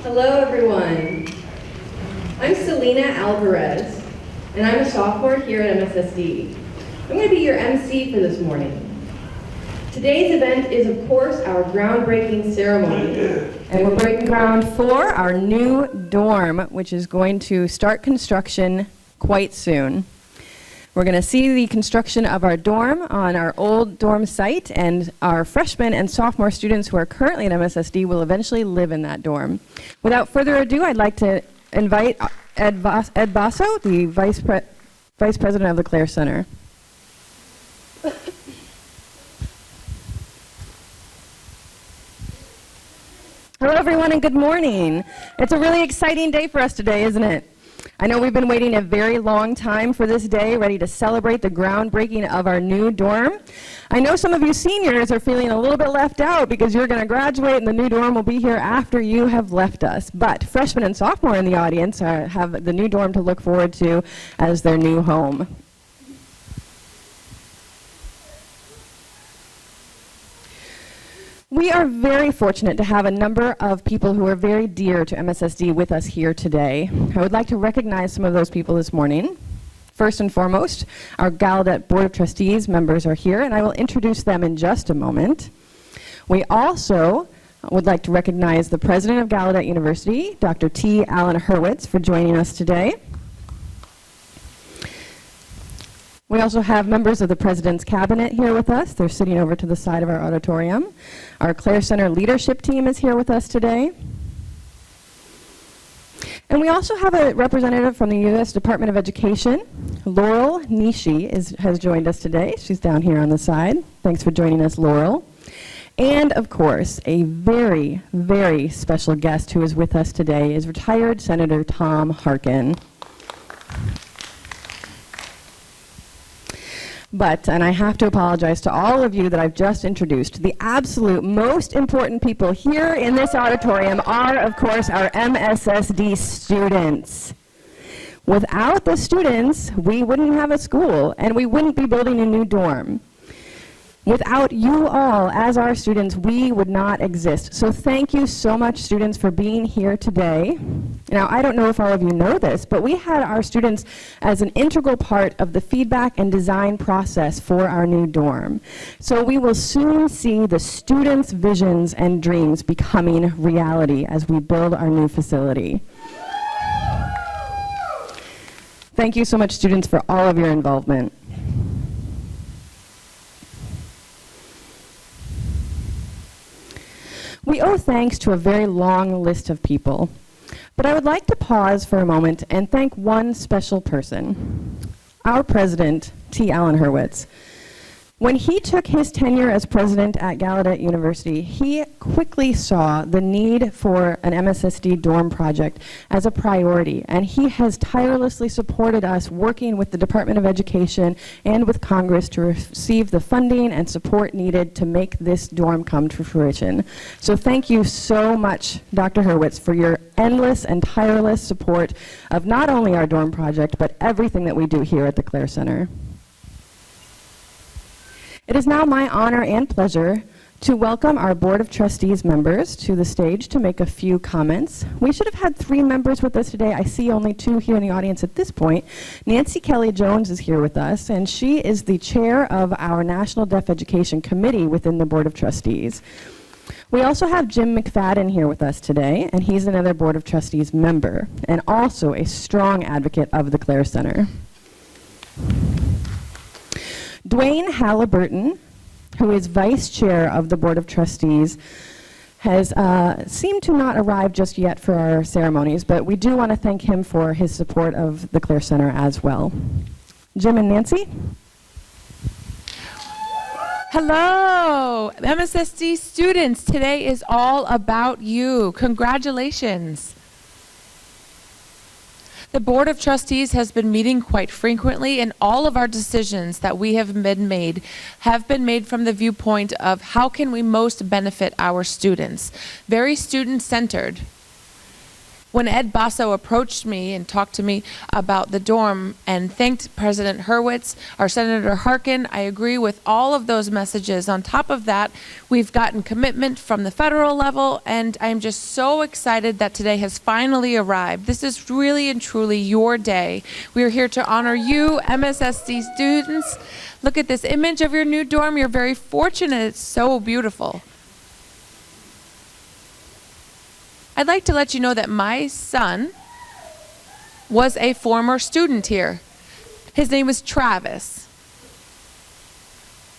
Hello, everyone. I'm Selena Alvarez, and I'm a sophomore here at MSSD. I'm going to be your MC for this morning. Today's event is, of course, our groundbreaking ceremony, and we're breaking ground for our new dorm, which is going to start construction quite soon. We're going to see the construction of our dorm on our old dorm site, and our freshmen and sophomore students who are currently at MSSD will eventually live in that dorm. Without further ado, I'd like to invite Ed Basso, the Vice President of the Clare Center. Hello, everyone, and good morning. It's a really exciting day for us today, isn't it? I know we've been waiting a very long time for this day, ready to celebrate the groundbreaking of our new dorm. I know some of you seniors are feeling a little bit left out because you're going to graduate and the new dorm will be here after you have left us. But freshmen and sophomore in the audience have the new dorm to look forward to as their new home. We are very fortunate to have a number of people who are very dear to MSSD with us here today. I would like to recognize some of those people this morning. First and foremost, our Gallaudet Board of Trustees members are here, and I will introduce them in just a moment. We also would like to recognize the President of Gallaudet University, Dr. T. Allen Hurwitz, for joining us today. We also have members of the President's Cabinet here with us. They're sitting over to the side of our auditorium. Our Clare Center leadership team is here with us today. And we also have a representative from the U.S. Department of Education. Laurel Nishi has joined us today. She's down here on the side. Thanks for joining us, Laurel. And, of course, a very, very special guest who is with us today is retired Senator Tom Harkin. But, and I have to apologize to all of you that I've just introduced, the absolute most important people here in this auditorium are, of course, our MSSD students. Without the students, we wouldn't have a school, and we wouldn't be building a new dorm. Without you all, as our students, we would not exist. So thank you so much, students, for being here today. Now, I don't know if all of you know this, but we had our students as an integral part of the feedback and design process for our new dorm. So we will soon see the students' visions and dreams becoming reality as we build our new facility. Thank you so much, students, for all of your involvement. We owe thanks to a very long list of people, but I would like to pause for a moment and thank one special person, our president, T. Allen Hurwitz. When he took his tenure as president at Gallaudet University, he quickly saw the need for an MSSD dorm project as a priority, and he has tirelessly supported us working with the Department of Education and with Congress to receive the funding and support needed to make this dorm come to fruition. So thank you so much, Dr. Hurwitz, for your endless and tireless support of not only our dorm project, but everything that we do here at the Clare Center. It is now my honor and pleasure to welcome our Board of Trustees members to the stage to make a few comments. We should have had 3 members with us today. I see only 2 here in the audience at this point. Nancy Kelly-Jones is here with us, and she is the chair of our National Deaf Education Committee within the Board of Trustees. We also have Jim McFadden here with us today, and he's another Board of Trustees member, and also a strong advocate of the Clare Center. Dwayne Halliburton, who is vice chair of the Board of Trustees, has seemed to not arrive just yet for our ceremonies, but we do want to thank him for his support of the Clare Center as well. Jim and Nancy? Hello, MSSD students. Today is all about you. Congratulations. The Board of Trustees has been meeting quite frequently, and all of our decisions that we have been made from the viewpoint of how can we most benefit our students. Very student-centered. When Ed Basso approached me and talked to me about the dorm and thanked President Hurwitz, our Senator Harkin, I agree with all of those messages. On top of that, we've gotten commitment from the federal level, and I'm just so excited that today has finally arrived. This is really and truly your day. We are here to honor you, MSSD students. Look at this image of your new dorm. You're very fortunate. It's so beautiful. I'd like to let you know that my son was a former student here. His name was Travis.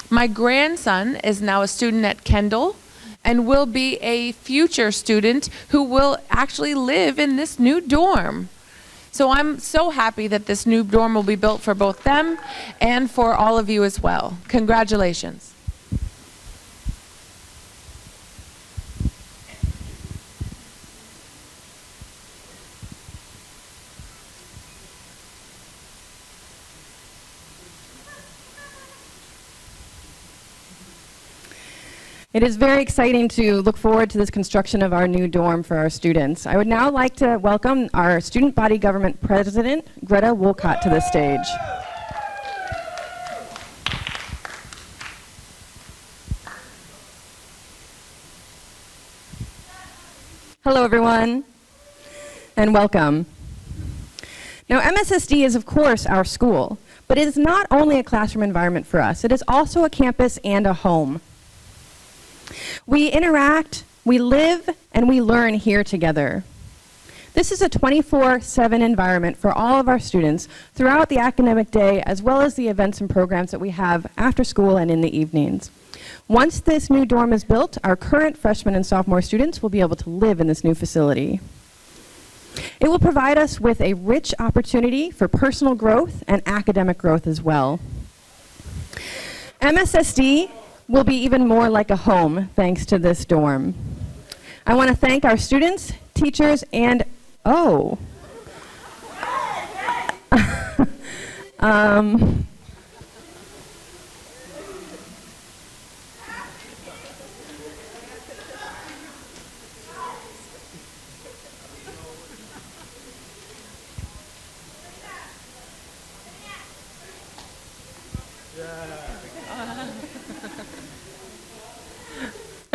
My grandson is now a student at Kendall and will be a future student who will actually live in this new dorm. So I'm so happy that this new dorm will be built for both them and for all of you as well. Congratulations. It is very exciting to look forward to this construction of our new dorm for our students. I would now like to welcome our Student Body Government President, Greta Wolcott, to the stage. Hello, everyone, and welcome. Now, MSSD is, of course, our school, but it is not only a classroom environment for us. It is also a campus and a home. We interact, we live, and we learn here together. This is a 24/7 environment for all of our students throughout the academic day, as well as the events and programs that we have after school and in the evenings. Once this new dorm is built, our current freshman and sophomore students will be able to live in this new facility. It will provide us with a rich opportunity for personal growth and academic growth as well. MSSD will be even more like a home thanks to this dorm. I want to thank our students, teachers, and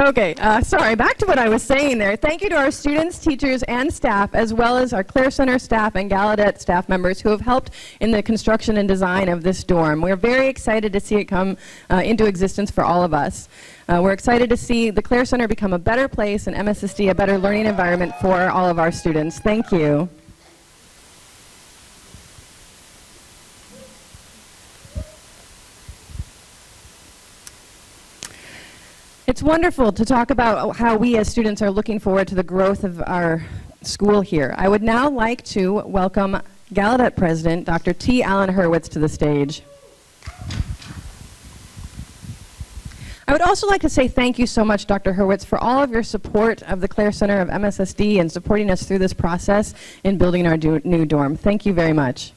Okay, sorry, back to what I was saying there. Thank you to our students, teachers, and staff, as well as our Clare Center staff and Gallaudet staff members who have helped in the construction and design of this dorm. We're very excited to see it come into existence for all of us. We're excited to see the Clare Center become a better place and MSSD a better learning environment for all of our students. Thank you. It's wonderful to talk about how we as students are looking forward to the growth of our school here. I would now like to welcome Gallaudet President Dr. T. Allen Hurwitz to the stage. I would also like to say thank you so much, Dr. Hurwitz, for all of your support of the Clare Center of MSSD and supporting us through this process in building our new dorm. Thank you very much.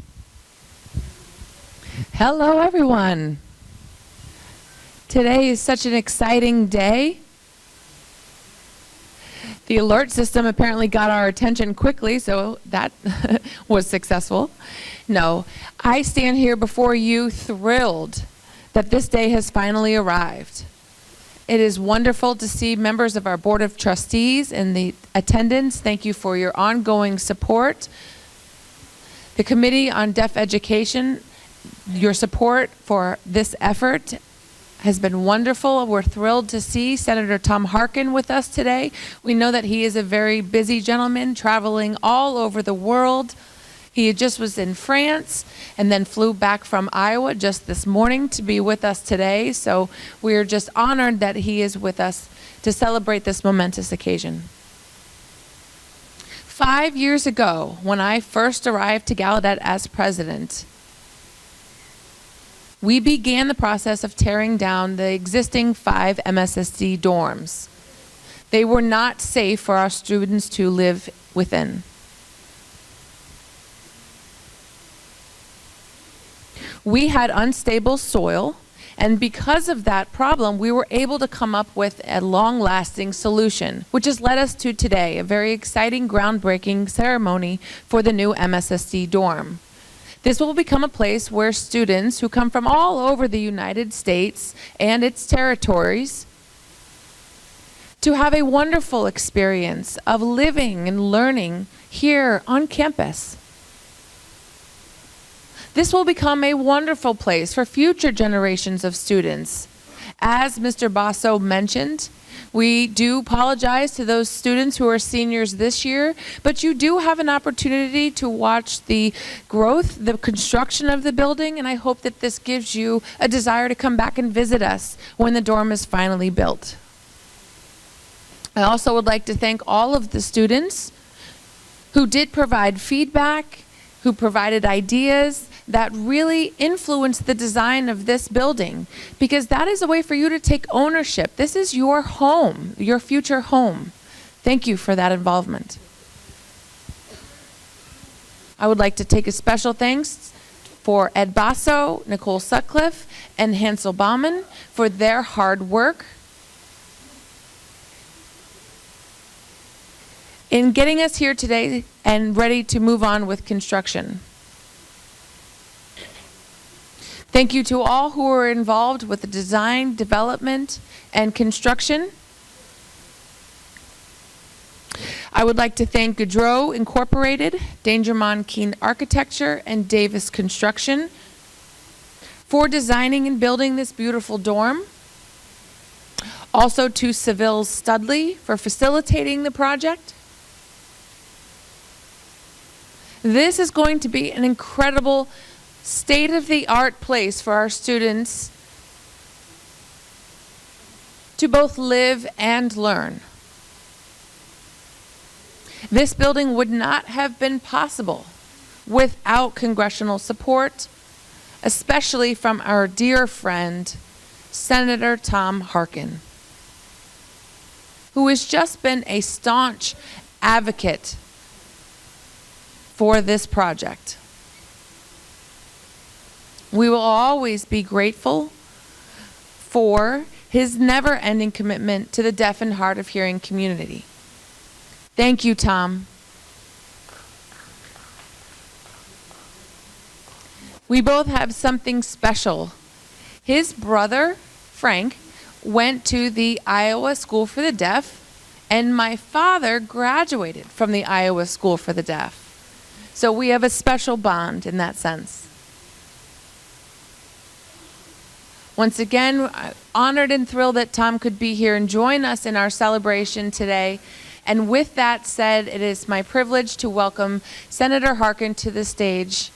Hello, everyone. Today is such an exciting day. The alert system apparently got our attention quickly, so that was successful. No, I stand here before you thrilled that this day has finally arrived. It is wonderful to see members of our Board of Trustees in the attendance. Thank you for your ongoing support. The Committee on Deaf Education, your support for this effort has been wonderful. We're thrilled to see Senator Tom Harkin with us today. We know that he is a very busy gentleman traveling all over the world. He just was in France and then flew back from Iowa just this morning to be with us today. So we're just honored that he is with us to celebrate this momentous occasion. 5 years ago, when I first arrived to Gallaudet as president, we began the process of tearing down the existing 5 MSSD dorms. They were not safe for our students to live within. We had unstable soil And because of that problem, we were able to come up with a long-lasting solution, which has led us to today, a very exciting groundbreaking ceremony for the new MSSD dorm. This will become a place where students who come from all over the United States and its territories to have a wonderful experience of living and learning here on campus. This will become a wonderful place for future generations of students. As Mr. Basso mentioned, we do apologize to those students who are seniors this year, but you do have an opportunity to watch the growth, the construction of the building, and I hope that this gives you a desire to come back and visit us when the dorm is finally built. I also would like to thank all of the students who did provide feedback, who provided ideas that really influenced the design of this building, because that is a way for you to take ownership. This is your home, your future home. Thank you for that involvement. I would like to take a special thanks for Ed Basso, Nicole Sutcliffe, and Hansel Baumann for their hard work in getting us here today and ready to move on with construction. Thank you to all who were involved with the design, development, and construction. I would like to thank Gaudreau Incorporated, Dangermond Keene Architecture, and Davis Construction for designing and building this beautiful dorm. Also to Seville Studley for facilitating the project. This is going to be an incredible state-of-the-art place for our students to both live and learn. This building would not have been possible without congressional support, especially from our dear friend, Senator Tom Harkin, who has just been a staunch advocate for this project. We will always be grateful for his never-ending commitment to the deaf and hard of hearing community. Thank you, Tom. We both have something special. His brother, Frank, went to the Iowa School for the Deaf, and my father graduated from the Iowa School for the Deaf. So we have a special bond in that sense. Once again, honored and thrilled that Tom could be here and join us in our celebration today. And with that said, it is my privilege to welcome Senator Harkin to the stage.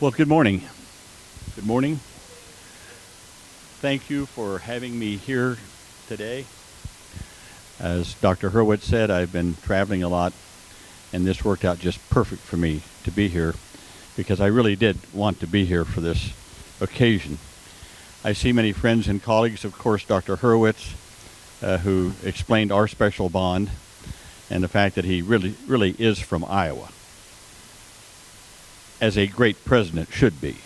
Well, good morning. Good morning. Thank you for having me here today. As Dr. Hurwitz said, I've been traveling a lot, and this worked out just perfect for me to be here because I really did want to be here for this occasion. I see many friends and colleagues, of course, Dr. Hurwitz, who explained our special bond and the fact that he really is from Iowa, as a great president should be.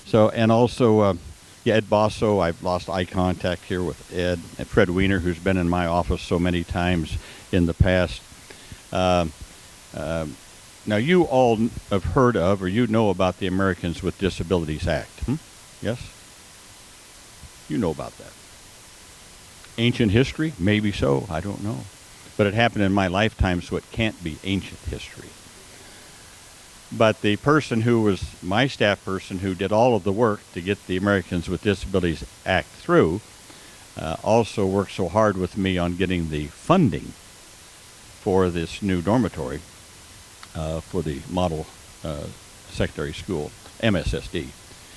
So, and also, Ed Basso, I've lost eye contact here with Ed, and Fred Weiner, who's been in my office so many times in the past. Now, you all have heard of, or you know about the Americans with Disabilities Act. Yes? You know about that. Ancient history? Maybe so, I don't know. But it happened in my lifetime, so it can't be ancient history. But the person who was my staff person who did all of the work to get the Americans with Disabilities Act through also worked so hard with me on getting the funding for this new dormitory for the model secondary school, MSSD.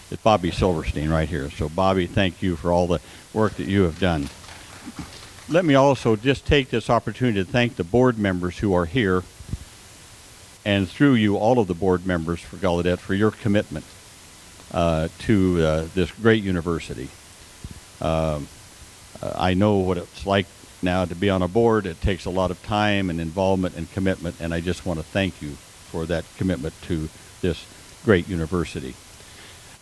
It's Bobby Silverstein right here. So Bobby, thank you for all the work that you have done. Let me also just take this opportunity to thank the board members who are here, and through you, all of the board members for Gallaudet, for your commitment to this great university. I know what it's like now to be on a board. It takes a lot of time and involvement and commitment, and I just want to thank you for that commitment to this great university.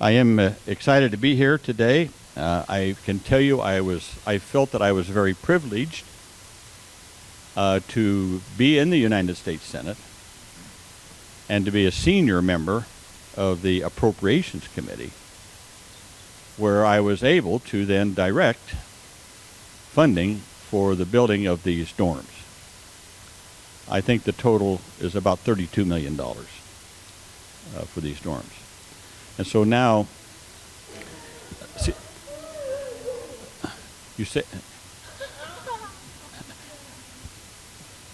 I am excited to be here today. I can tell you I felt that I was very privileged to be in the United States Senate and to be a senior member of the Appropriations Committee, where I was able to then direct funding for the building of these dorms. I think the total is about $32 million for these dorms. And so now, see, you say,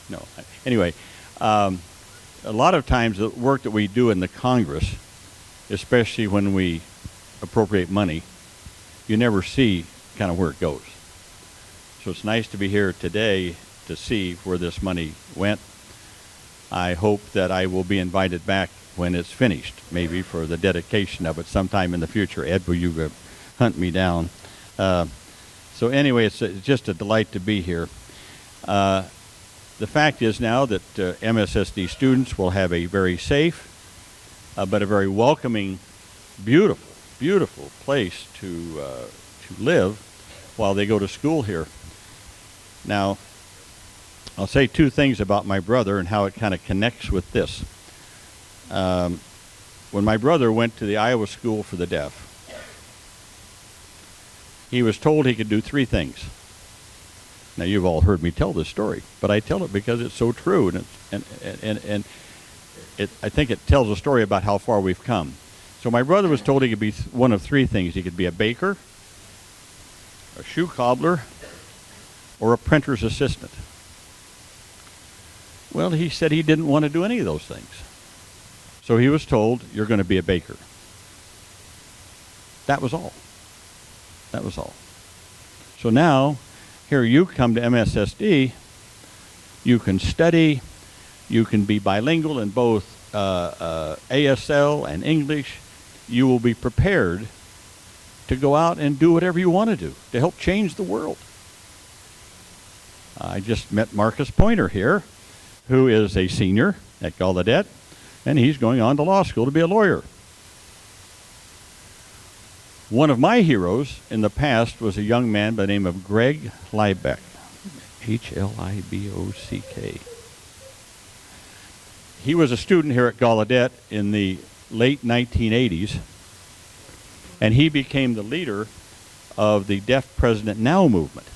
no, anyway, a lot of times the work that we do in the Congress, especially when we appropriate money, you never see kind of where it goes. So it's nice to be here today to see where this money went. I hope that I will be invited back when it's finished, maybe for the dedication of it sometime in the future. Ed, will you hunt me down? So anyway, it's just a delight to be here. The fact is now that MSSD students will have a very safe, but a very welcoming, beautiful, beautiful place to live while they go to school here. Now, I'll say two things about my brother and how it kind of connects with this. When my brother went to the Iowa School for the Deaf, he was told he could do three things. Now, you've all heard me tell this story, but I tell it because it's so true, and I think it tells a story about how far we've come. So my brother was told he could be one of three things. He could be a baker, a shoe cobbler, or a printer's assistant. Well, he said he didn't want to do any of those things. So he was told, you're going to be a baker. That was all. That was all. So now, here you come to MSSD, you can study, you can be bilingual in both ASL and English. You will be prepared to go out and do whatever you want to do to help change the world. I just met Marcus Pointer here, who is a senior at Gallaudet, and he's going on to law school to be a lawyer. One of my heroes in the past was a young man by the name of Greg Liebeck, H-L-I-B-O-C-K. He was a student here at Gallaudet in the late 1980s, and he became the leader of the Deaf President Now movement,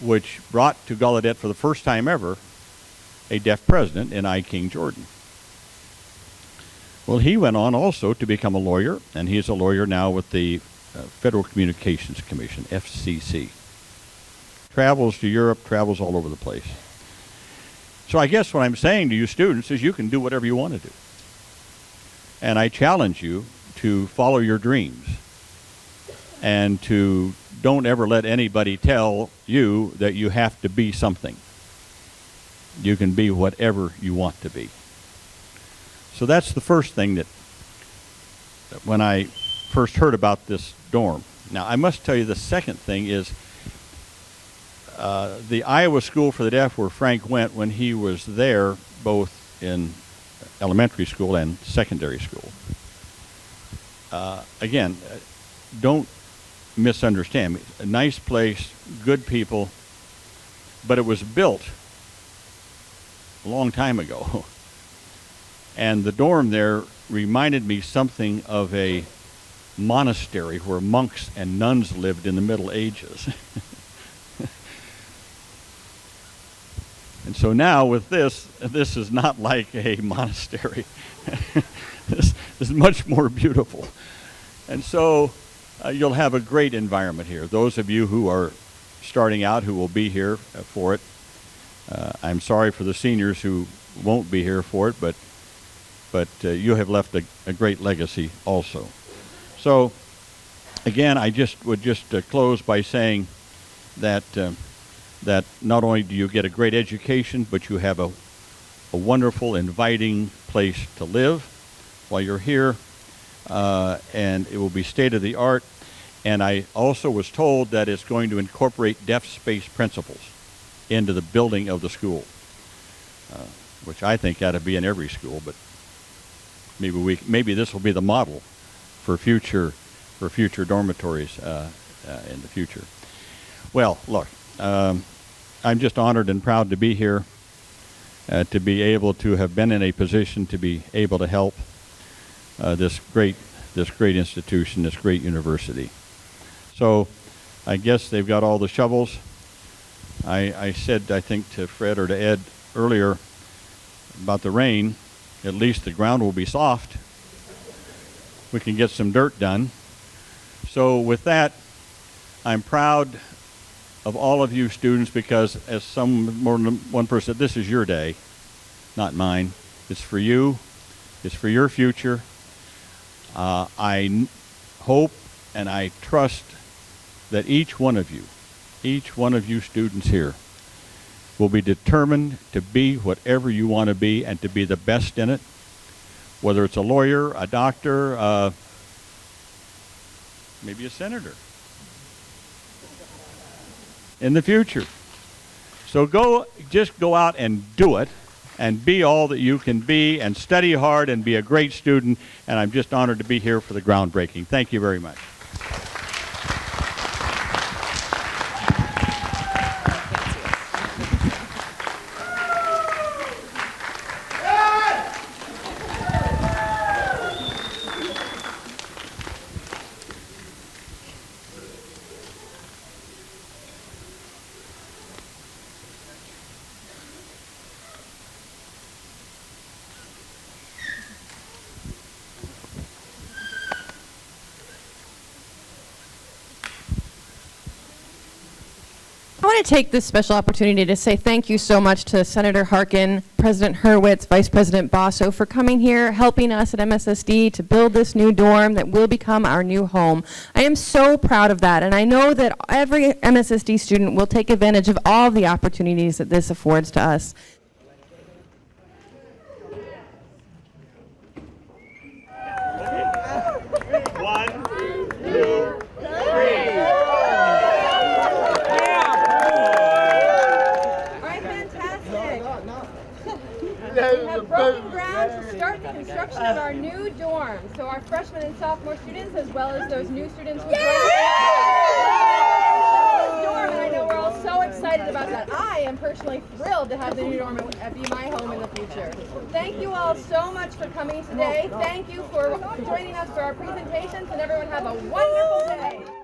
which brought to Gallaudet for the first time ever a deaf president in I. King Jordan. Well, he went on also to become a lawyer, and he's a lawyer now with the Federal Communications Commission, FCC. Travels to Europe, travels all over the place. So I guess what I'm saying to you students is you can do whatever you want to do. And I challenge you to follow your dreams and to don't ever let anybody tell you that you have to be something. You can be whatever you want to be. So that's the first thing that when I first heard about this dorm. Now, I must tell you the second thing is the Iowa School for the Deaf, where Frank went when he was there, both in elementary school and secondary school. Again, don't misunderstand me. A nice place, good people, but it was built a long time ago. And the dorm there reminded me something of a monastery where monks and nuns lived in the Middle Ages. And so now with this is not like a monastery. This is much more beautiful. And so you'll have a great environment here. Those of you who are starting out who will be here for it, I'm sorry for the seniors who won't be here for it, but you have left a great legacy also. So, again, I would close by saying that that not only do you get a great education, but you have a wonderful, inviting place to live while you're here, and it will be state of the art. And I also was told that it's going to incorporate deaf space principles into the building of the school, which I think ought to be in every school. But maybe this will be the model for future dormitories in the future. Well, look, I'm just honored and proud to be here, to be able to have been in a position to be able to help this great institution, this great university. So I guess they've got all the shovels. I said, I think, to Fred or to Ed earlier about the rain, at least the ground will be soft. We can get some dirt done. So with that, I'm proud of all of you students, because as more than one person said, this is your day, not mine. It's for you. It's for your future. I hope and I trust that each one of you students here will be determined to be whatever you want to be and to be the best in it, whether it's a lawyer, a doctor, maybe a senator in the future. So just go out and do it, and be all that you can be, and study hard and be a great student. And I'm just honored to be here for the groundbreaking. Thank you very much. I want to take this special opportunity to say thank you so much to Senator Harkin, President Hurwitz, Vice President Basso for coming here, helping us at MSSD to build this new dorm that will become our new home. I am so proud of that, and I know that every MSSD student will take advantage of all the opportunities that this affords to us. One, two, three. We have broken ground to start the construction of our new dorm. So our freshmen and sophomore students, as well as those new students who joined us this dorm, and I know we're all so excited about that. I am personally thrilled to have the new dorm be my home in the future. Thank you all so much for coming today. Thank you for joining us for our presentations, and everyone have a wonderful day.